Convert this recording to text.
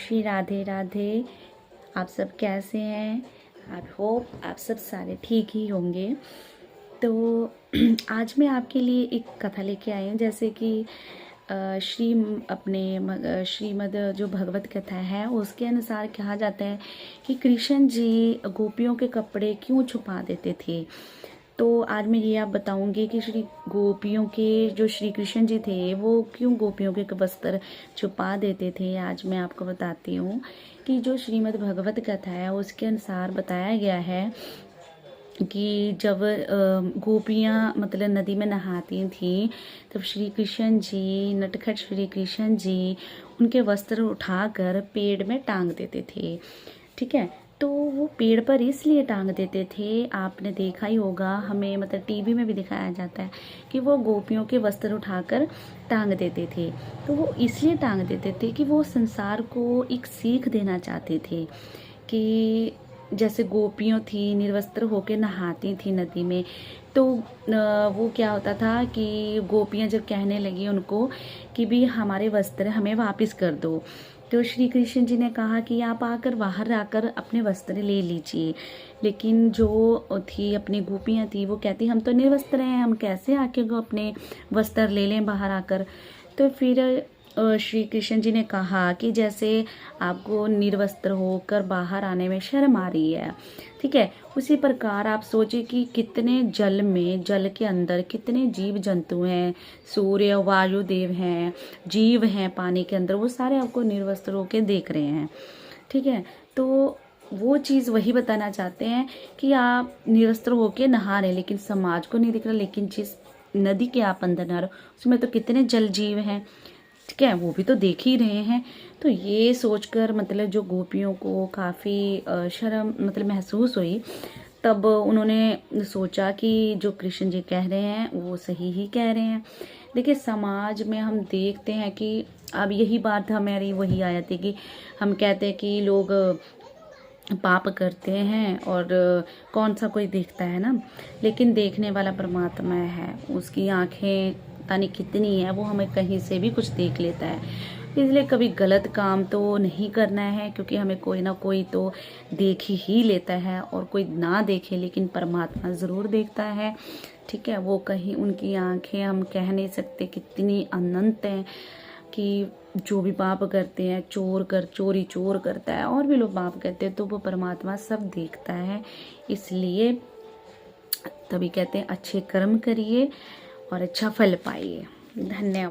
श्री राधे राधे। आप सब कैसे हैं? आई होप आप सब सारे ठीक ही होंगे। तो आज मैं आपके लिए एक कथा लेके आई हूँ, जैसे कि श्रीमद् जो भगवत कथा है उसके अनुसार कहा जाता है कि कृष्ण जी गोपियों के कपड़े क्यों छुपा देते थे। तो आज मैं ये आप बताऊंगी कि श्री कृष्ण जी थे वो क्यों गोपियों के वस्त्र छुपा देते थे। आज मैं आपको बताती हूँ कि जो श्रीमद् भगवत कथा है उसके अनुसार बताया गया है कि जब गोपियाँ मतलब नदी में नहाती थीं तब श्री कृष्ण जी, नटखट श्री कृष्ण जी उनके वस्त्र उठाकर पेड़ में टांग देते थे। ठीक है, तो वो पेड़ पर इसलिए टांग देते थे, आपने देखा ही होगा, हमें मतलब टीवी में भी दिखाया जाता है कि वो गोपियों के वस्त्र उठाकर टांग देते थे। तो वो इसलिए टांग देते थे कि वो संसार को एक सीख देना चाहते थे कि जैसे गोपियों थी निर्वस्त्र होकर नहाती थी नदी में, तो वो क्या होता था कि गोपियाँ जब कहने लगी उनको कि भी हमारे वस्त्र हमें वापस कर दो, तो श्री कृष्ण जी ने कहा कि आप आकर बाहर आकर अपने वस्त्र ले लीजिए। लेकिन जो थी अपनी गोपियाँ थी वो कहती हम तो निर्वस्त्र हैं, हम कैसे आके अपने वस्त्र ले लें बाहर आकर। तो फिर श्री कृष्ण जी ने कहा कि जैसे आपको निर्वस्त्र होकर बाहर आने में शर्म आ रही है, ठीक है, उसी प्रकार आप सोचिए कि कितने जल के अंदर कितने जीव जंतु हैं, सूर्य वायुदेव हैं, जीव हैं पानी के अंदर, वो सारे आपको निर्वस्त्र होकर देख रहे हैं। ठीक है, तो वो चीज़ वही बताना चाहते हैं कि आप निर्वस्त्र होकर नहा रहे हैं लेकिन समाज को नहीं दिख रहा, लेकिन जिस नदी के आप अंदर नहा रहे हो उसमें तो कितने जल जीव हैं, ठीक है, वो भी तो देख ही रहे हैं। तो ये सोचकर मतलब जो गोपियों को काफ़ी शर्म मतलब महसूस हुई, तब उन्होंने सोचा कि जो कृष्ण जी कह रहे हैं वो सही ही कह रहे हैं। देखिए समाज में हम देखते हैं कि अब यही बात हमारी वही आ जाती है कि हम कहते हैं कि लोग पाप करते हैं और कौन सा कोई देखता है ना, लेकिन देखने वाला परमात्मा है, उसकी आंखें पता नहीं कितनी है, वो हमें कहीं से भी कुछ देख लेता है। इसलिए कभी गलत काम तो नहीं करना है, क्योंकि हमें कोई ना कोई तो देख ही लेता है, और कोई ना देखे लेकिन परमात्मा ज़रूर देखता है। ठीक है, वो कहीं उनकी आंखें हम कह नहीं सकते कितनी अनंत हैं कि जो भी पाप करते हैं, चोर करता है और भी लोग पाप करते हैं, तो वो परमात्मा सब देखता है। इसलिए तभी कहते हैं अच्छे कर्म करिए और अच्छा फल पाइए। धन्यवाद।